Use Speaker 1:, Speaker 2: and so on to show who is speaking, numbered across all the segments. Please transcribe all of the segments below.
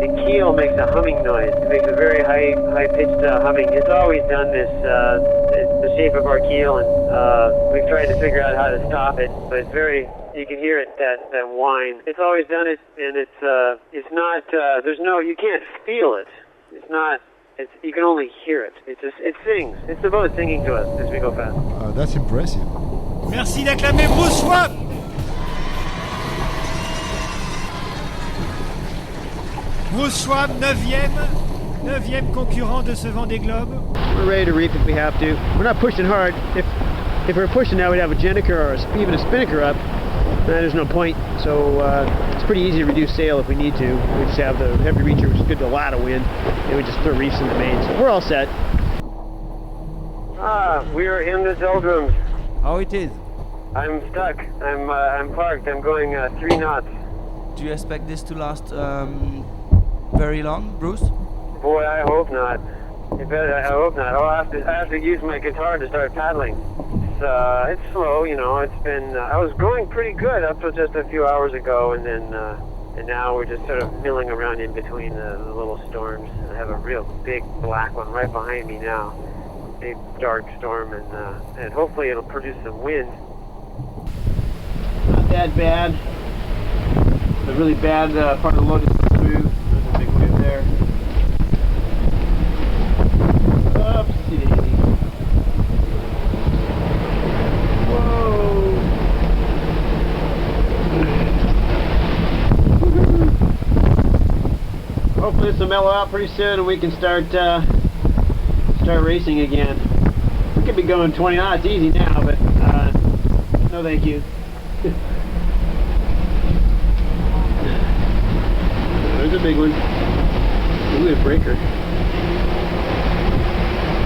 Speaker 1: the keel makes a humming noise. It makes a very high-pitched humming. It's always done this, it's the shape of our keel, and we've tried to figure out how to stop it, but it's very, you can hear it, that whine. It's always done it, and it's not, there's no, you can't feel it. It's not, you can only hear it. It sings. It's the boat singing to us as we go fast.
Speaker 2: That's impressive.
Speaker 3: Merci d'acclamer Bruce Schwab. Bruce Schwab, 9e concurrent de ce Vendee Globe.
Speaker 4: We're ready to reef if we have to. We're not pushing hard. If we were pushing now, we'd have a Jenica or even a spinnaker up. There's no point. So it's pretty easy to reduce sail if we need to. We just have the heavy reacher, which is good to a lot of wind, and we just throw reefs in the main. So we're all set.
Speaker 1: We are in the doldrums.
Speaker 5: How it is?
Speaker 1: I'm stuck. I'm parked. I'm going 3 knots.
Speaker 5: Do you expect this to last very long, Bruce?
Speaker 1: Boy, I hope not. I hope not. I have to use my guitar to start paddling. It's slow, you know. It's been. I was going pretty good up till just a few hours ago, and then and now we're just sort of milling around in between the little storms. I have a real big black one right behind me now. Big dark storm, and hopefully it'll produce some wind.
Speaker 4: Not that bad. The really bad part of the load is smooth. There's a big wave there. Oopsie daisy. Whoa! Hopefully this will mellow out pretty soon and we can start racing again. We could be going 20 knots easy now, but no thank you. There's a big one. Ooh, a breaker.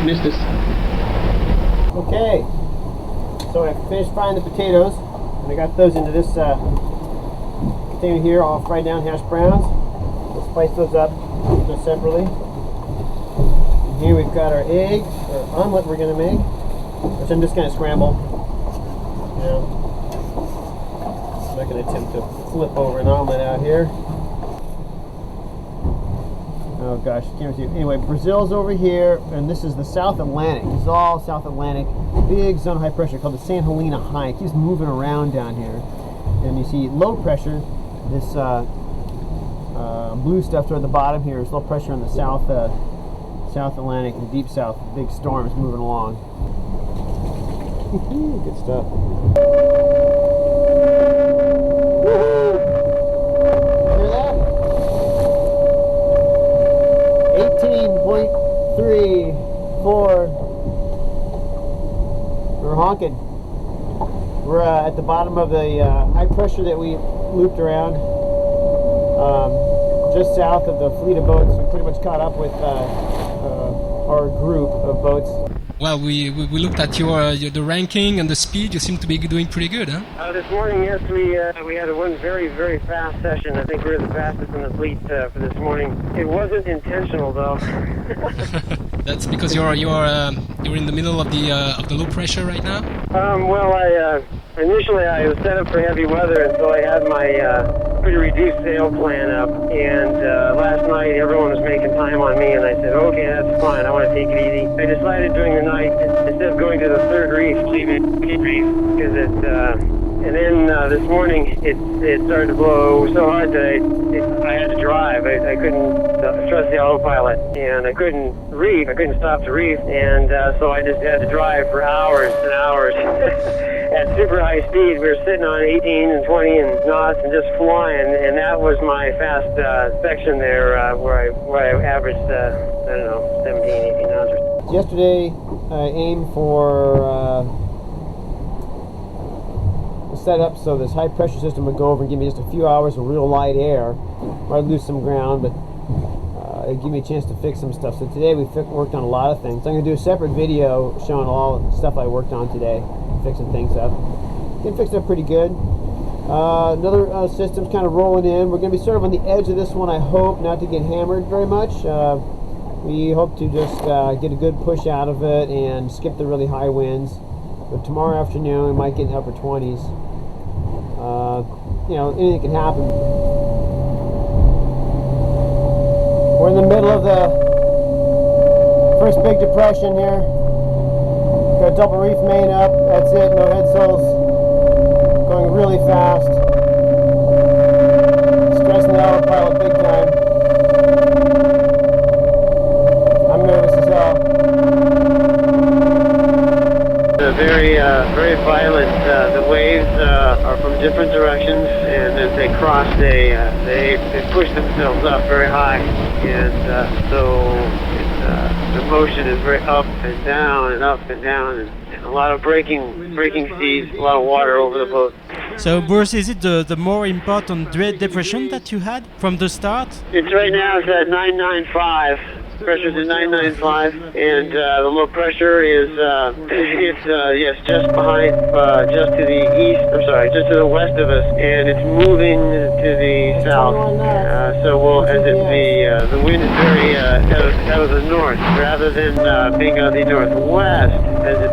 Speaker 4: Missed us. Okay, so I finished frying the potatoes, and I got those into this container here, all fried down hash browns. We'll spice those up, keep those separately. And here we've got our eggs, or omelet we're going to make, which I'm just going to scramble. I'm not going to attempt to flip over an omelet out here. Oh gosh, I can't see. Anyway, Brazil's over here, and this is the South Atlantic. This is all South Atlantic. Big zone of high pressure called the San Helena High. It keeps moving around down here. And you see low pressure, this blue stuff toward the bottom here is low pressure in the South Atlantic, the deep south. Big storms moving along. Good stuff. Hear that? 18.34. We're honking. We're at the bottom of the high pressure that we looped around, just south of the fleet of boats. We pretty much caught up with our group of boats.
Speaker 6: Well, we looked at the ranking and the speed. You seem to be doing pretty good, huh?
Speaker 1: This morning, yes, we had one very, very fast session. I think we were the fastest in the fleet for this morning. It wasn't intentional, though.
Speaker 6: That's because you're in the middle of the low pressure right now.
Speaker 1: Well, initially I was set up for heavy weather, and so I had my pretty reduced sail plan up. And last night everyone was making time on me, and I said, okay, that's fine. I want to take it easy. I decided during the night, instead of going to the third reef, leave it reef, because and then this morning it started to blow so hard that I had to drive. I couldn't trust the autopilot, and I couldn't reef. I couldn't stop to reef, and so I just had to drive for hours and hours at super high speed. We were sitting on 18 and 20 and knots and just flying, and that was my fast section there, where I averaged 17, 18 knots.
Speaker 4: Yesterday, I aimed for set up so this high pressure system would go over and give me just a few hours of real light air. I'd lose some ground, but it'd give me a chance to fix some stuff. So today we worked on a lot of things. I'm going to do a separate video showing all the stuff I worked on today, fixing things up. Getting fixed up pretty good. Another system's kind of rolling in. We're going to be sort of on the edge of this one, I hope, not to get hammered very much. We hope to just get a good push out of it and skip the really high winds. But tomorrow afternoon we might get in the upper 20s. You know, anything can happen. We're in the middle of the first big depression here. Got a double reef main up. That's it. No head sails. Going really fast. Stressing the autopilot big time. I'm nervous as hell.
Speaker 1: Very violent. The waves are from different directions, and as they cross, they push themselves up very high, and so the motion is very up and down and up and down, and a lot of breaking seas, a lot of water over the boat.
Speaker 3: So, Bruce, is it the more important depression that you had from the start?
Speaker 1: It's right now it's at 995. Pressure's at 995, and the low pressure is yes, just behind, just to the east. I'm sorry, just to the west of us, and it's moving to the south. So we'll as the wind is very out of the north rather than being out of the northwest. As it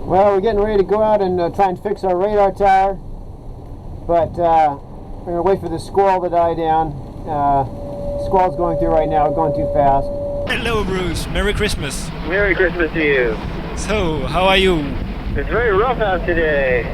Speaker 4: Well, we're getting ready to go out and try and fix our radar tower, but we're going to wait for the squall to die down. Squall's going through right now, going too fast.
Speaker 3: Hello, Bruce. Merry Christmas.
Speaker 1: Merry Christmas to you.
Speaker 3: So, how are you?
Speaker 1: It's very rough out today.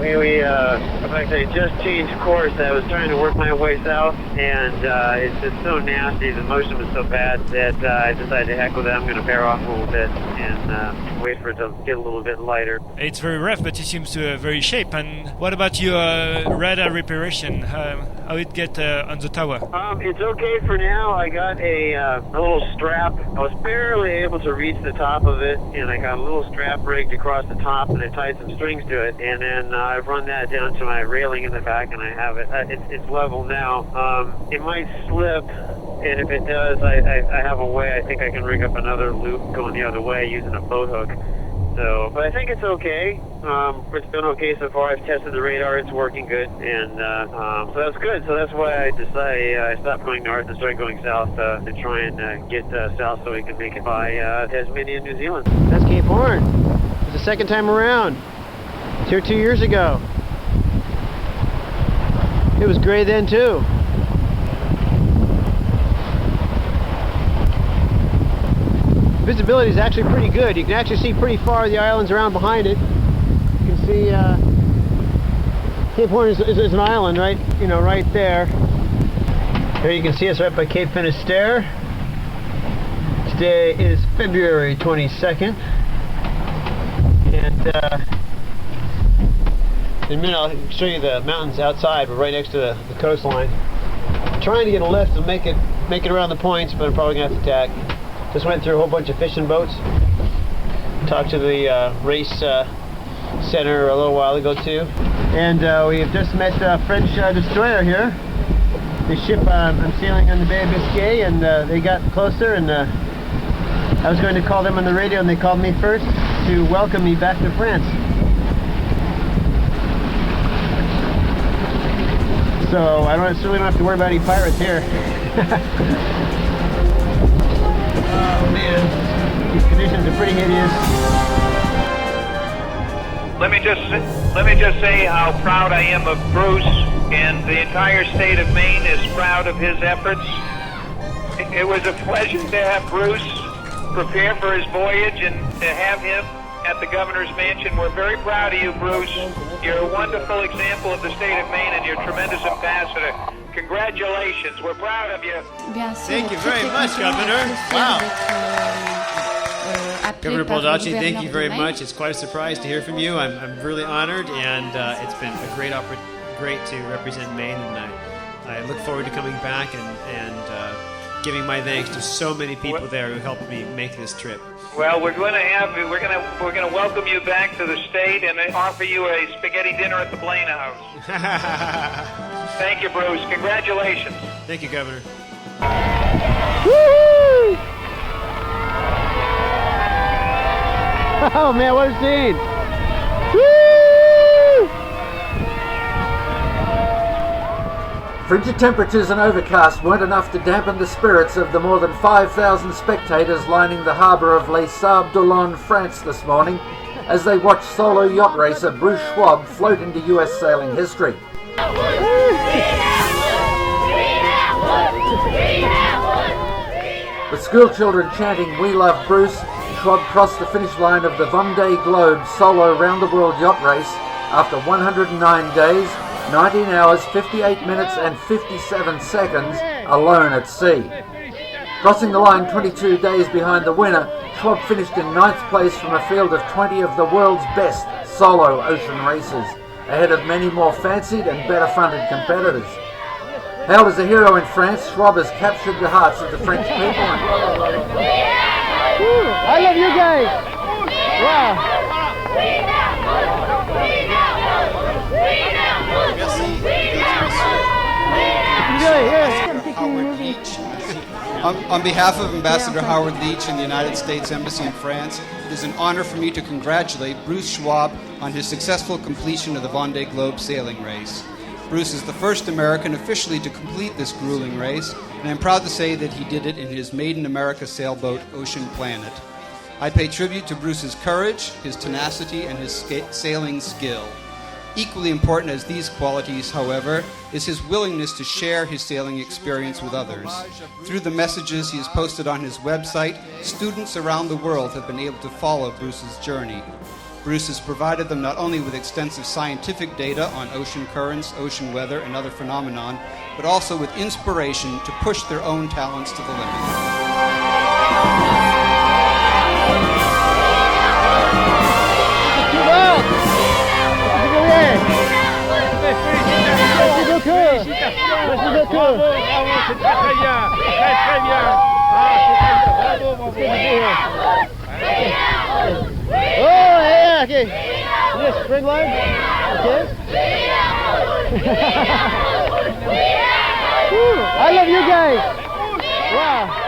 Speaker 1: In fact, I just changed course. I was trying to work my way south, and it's just so nasty. The motion was so bad that I decided to heck with it. I'm going to bear off a little bit and wait for it to get a little bit lighter.
Speaker 3: It's very rough, but it seems very shape. And what about your radar reparation? How it get on the tower?
Speaker 1: It's okay for now. I got a little strap. I was barely able to reach the top of it, and I got a little strap rigged across the top, and I tied some strings to it, and then I've run that down to my railing in the back, and I have it. It's level now. It might slip, and if it does, I have a way. I think I can rig up another loop going the other way using a boat hook. So, but I think it's okay. It's been okay so far. I've tested the radar; it's working good, and so that's good. So that's why I decided I stopped going north and started going south to try and get south so we can make it by Tasmania, New Zealand.
Speaker 4: That's Cape Horn. It's the second time around. It's here 2 years ago. It was gray then too. Visibility is actually pretty good. You can actually see pretty far the islands around behind it. You can see Cape Horn is an island, right? You know, right there. There you can see us right by Cape Finisterre. Today is February 22nd, and in a minute I'll show you the mountains outside. We're right next to the coastline. I'm trying to get a lift and make it around the points, but I'm probably gonna have to tack. Just went through a whole bunch of fishing boats. Talked to the race center a little while ago too. And we have just met a French destroyer here. The ship I'm sailing on the Bay of Biscay, and they got closer, and I was going to call them on the radio, and they called me first to welcome me back to France. So I certainly don't have to worry about any pirates here. Oh man, these conditions are pretty hideous.
Speaker 2: Let me just say how proud I am of Bruce, and the entire state of Maine is proud of his efforts. It was a pleasure to have Bruce prepare for his voyage and to have him at the governor's mansion. We're very proud of you, Bruce. You're a wonderful example of the state of Maine, and you're a tremendous ambassador. Congratulations. We're proud of you.
Speaker 3: Thank you very much, Governor. Wow.
Speaker 7: Governor Baldacci, thank you very much. It's quite a surprise to hear from you. I'm really honored, and it's been a great to represent Maine, and I look forward to coming back and giving my thanks to so many people there who helped me make this trip.
Speaker 2: Well, we're going to welcome you back to the state and offer you a spaghetti dinner at the Blaine House. Thank you, Bruce. Congratulations.
Speaker 7: Thank you, Governor.
Speaker 4: Woo! Oh man, what a scene! Woo!
Speaker 8: Frigid temperatures and overcast weren't enough to dampen the spirits of the more than 5,000 spectators lining the harbour of Les Sables d'Olonne, France this morning. as they watched solo yacht racer Bruce Schwab float into US sailing history. With schoolchildren chanting "We love Bruce," Schwab crossed the finish line of the Vendee Globe solo round-the-world yacht race after 109 days, 19 hours, 58 minutes and 57 seconds alone at sea. Crossing the line 22 days behind the winner, Schwab finished in 9th place from a field of 20 of the world's best solo ocean racers, ahead of many more fancied and better-funded competitors. Hailed as a hero in France, Schwab has captured the hearts of the French people.
Speaker 4: I love you guys! Wow!
Speaker 9: On behalf of Ambassador Howard Leach and the United States Embassy in France, it is an honor for me to congratulate Bruce Schwab on his successful completion of the Vendee Globe sailing race. Bruce is the first American officially to complete this grueling race, and I'm proud to say that he did it in his maiden America sailboat, Ocean Planet. I pay tribute to Bruce's courage, his tenacity, and his sailing skill. Equally important as these qualities, however, is his willingness to share his sailing experience with others. Through the messages he has posted on his website, students around the world have been able to follow Bruce's journey. Bruce has provided them not only with extensive scientific data on ocean currents, ocean weather, and other phenomenon, but also with inspiration to push their own talents to the limit.
Speaker 4: Oh, yeah, okay. Yes, spring line. Okay. I love you guys. Wow.